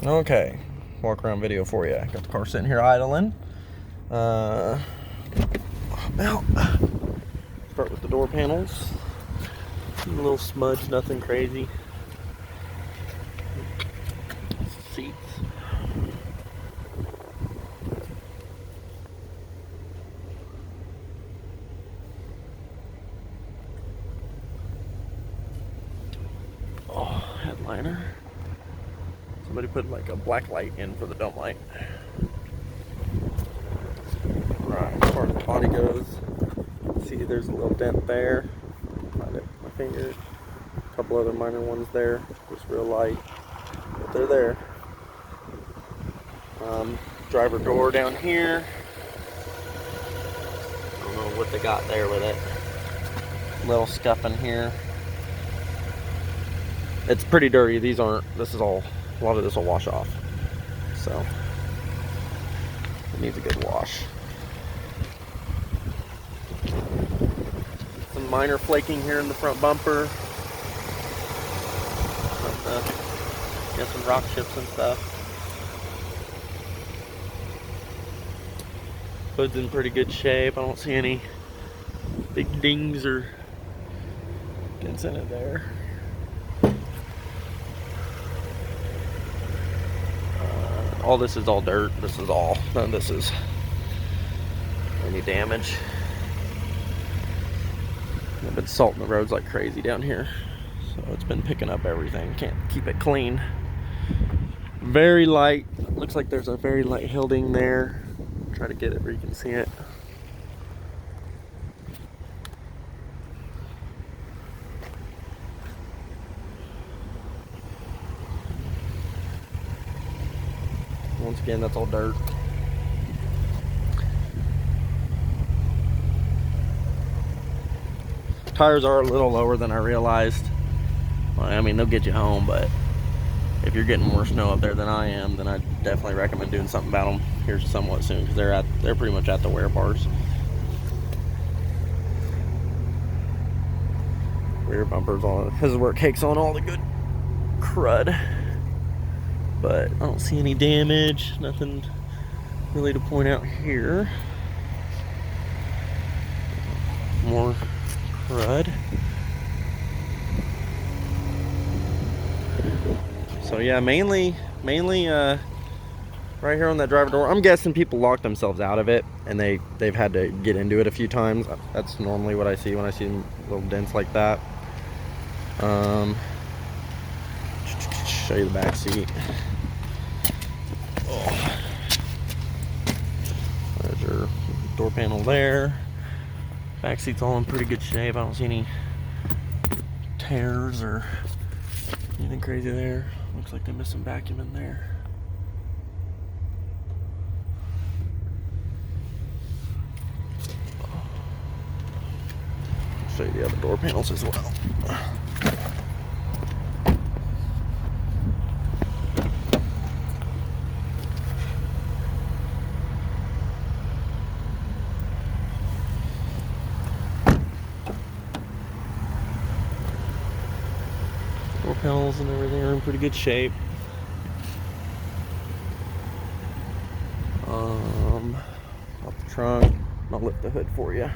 Okay, walk around video for you. Got the car sitting here idling. About start with the door panels. A little smudge, nothing crazy. Seats. Oh, headliner. Somebody put like a black light in for the dome light. Right, as far as the body goes, see there's a little dent there. Find it with my finger. A couple other minor ones there, just real light, but they're there. Driver door down here. I don't know what they got there with it. Little scuff in here. It's pretty dirty. These aren't. This is all. A lot of this will wash off. So it needs a good wash. Some minor flaking here in the front bumper. Got some rock chips and stuff. Hood's in pretty good shape. I don't see any big dings or dents in it there. All this is all dirt. This is all. None of this is any damage. I've been salting the roads like crazy down here, so it's been picking up everything. Can't keep it clean. Very light. Looks like there's a very light hill ding there. Try to get it where you can see it. Once again, that's all dirt. Tires are a little lower than I realized. Well, I mean, they'll get you home, but if you're getting more snow up there than I am, then I definitely recommend doing something about them here somewhat soon, because they're pretty much at the wear bars. Rear bumpers on. This is where it cakes on all the good crud. But I don't see any damage, nothing really to point out here. More crud. So yeah, mainly right here on that driver door. I'm guessing people locked themselves out of it and they've had to get into it a few times. That's normally what I see when I see little dents like that. Show you the back seat. Oh. There's your door panel there. Back seat's all in pretty good shape. I don't see any tears or anything crazy there. Looks like they missed some vacuum in there. I'll show you the other door panels as well. Door panels and everything are in pretty good shape. Off the trunk, I'll lift the hood for you.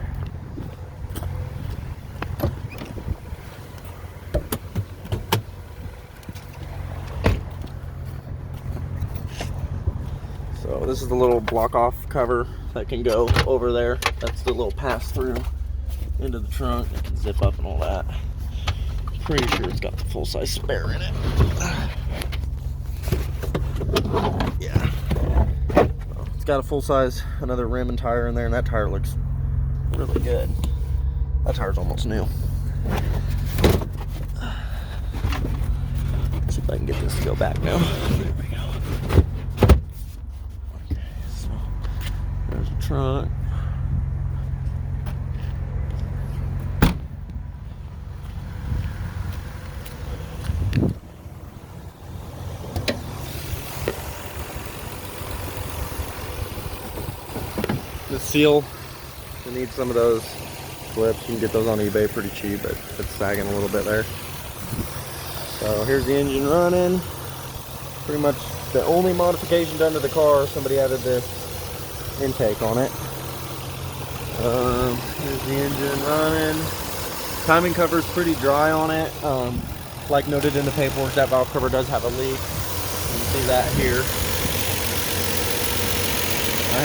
So this is the little block off cover that can go over there. That's the little pass through into the trunk. It can zip up and all that. Pretty sure it's got the full size spare in it. Yeah. So it's got a full size, another rim and tire in there, and that tire looks really good. That tire's almost new. Let's see if I can get this to go back now. There we go. Okay, so there's the trunk. The seal, you need some of those clips. You can get those on eBay pretty cheap, but it's sagging a little bit there. So here's the engine running. Pretty much The only modification done to the car, somebody added this intake on it. Here's the engine running. Timing cover is pretty dry on it. Like noted in the paperwork, that valve cover does have a leak. You can see that here. I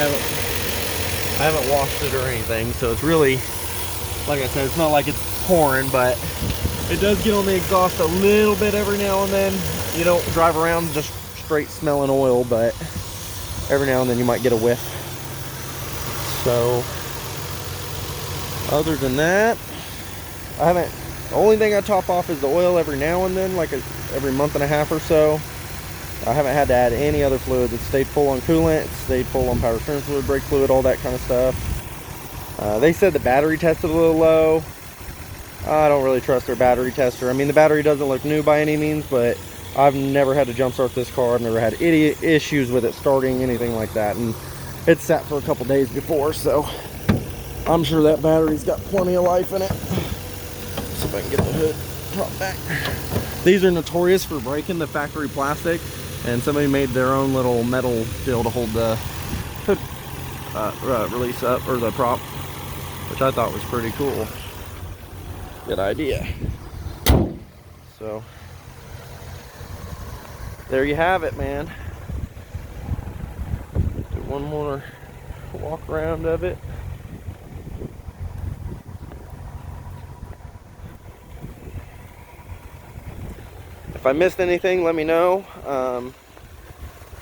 haven't washed it or anything, so it's really, like I said, it's not like it's pouring, but it does get on the exhaust a little bit every now and then. You don't drive around just straight smelling oil, but every now and then you might get a whiff. So other than that, the only thing I top off is the oil every now and then, like every month and a half or so. I haven't had to add any other fluids. It stayed full on coolant, it stayed full on power steering fluid, brake fluid, all that kind of stuff. They said the battery tested a little low. I don't really trust their battery tester. I mean, the battery doesn't look new by any means, but I've never had to jump start this car. I've never had any issues with it starting, anything like that. And it's sat for a couple days before, so I'm sure that battery's got plenty of life in it. See if I can get the hood propped back. These are notorious for breaking the factory plastic, and somebody made their own little metal deal to hold the hood release up, or the prop, which I thought was pretty cool. Good idea. So there you have it, man. Do one more walk around of it. If I missed anything, let me know.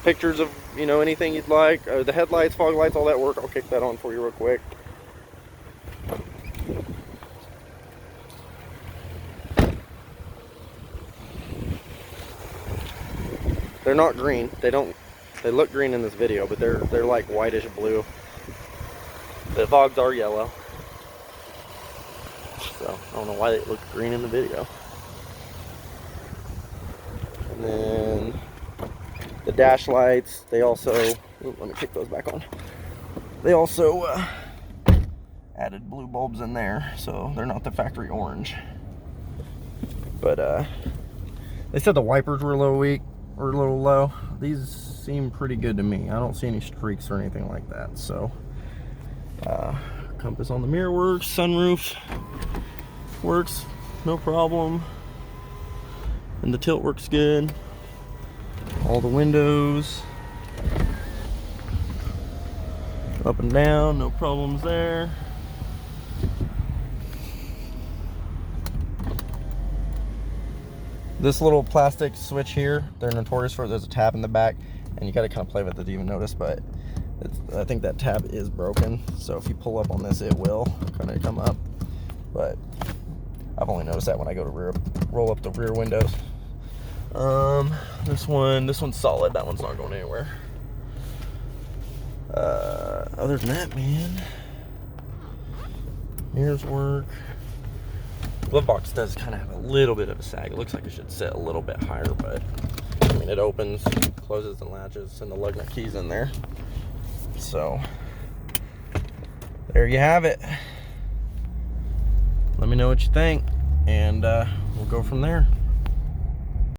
Pictures of, you know, anything you'd like. The headlights, fog lights, all that work. I'll kick that on for you real quick. They're not green. They look green in this video, but they're like whitish blue. The fogs are yellow. So I don't know why they look green in the video. And then the dash lights, they also, let me kick those back on. They also added blue bulbs in there, so they're not the factory orange. But they said the wipers were a little low. These seem pretty good to me. I don't see any streaks or anything like that. So compass on the mirror works, sunroof works, no problem. And the tilt works good. All the windows up and down, no problems there. This little plastic switch here, they're notorious for it. There's a tab in the back, and you got to kind of play with it to even notice, but I think that tab is broken. So if you pull up on this, it will kind of come up. But I've only noticed that when I go to roll up the rear windows. This one's solid. That one's not going anywhere. Other than that, man, mirrors work. Glove box does kind of have a little bit of a sag. It looks like it should sit a little bit higher, but I mean, it opens, closes, and latches, and the lug nut key's in there. So there you have it. Let me know what you think, and we'll go from there.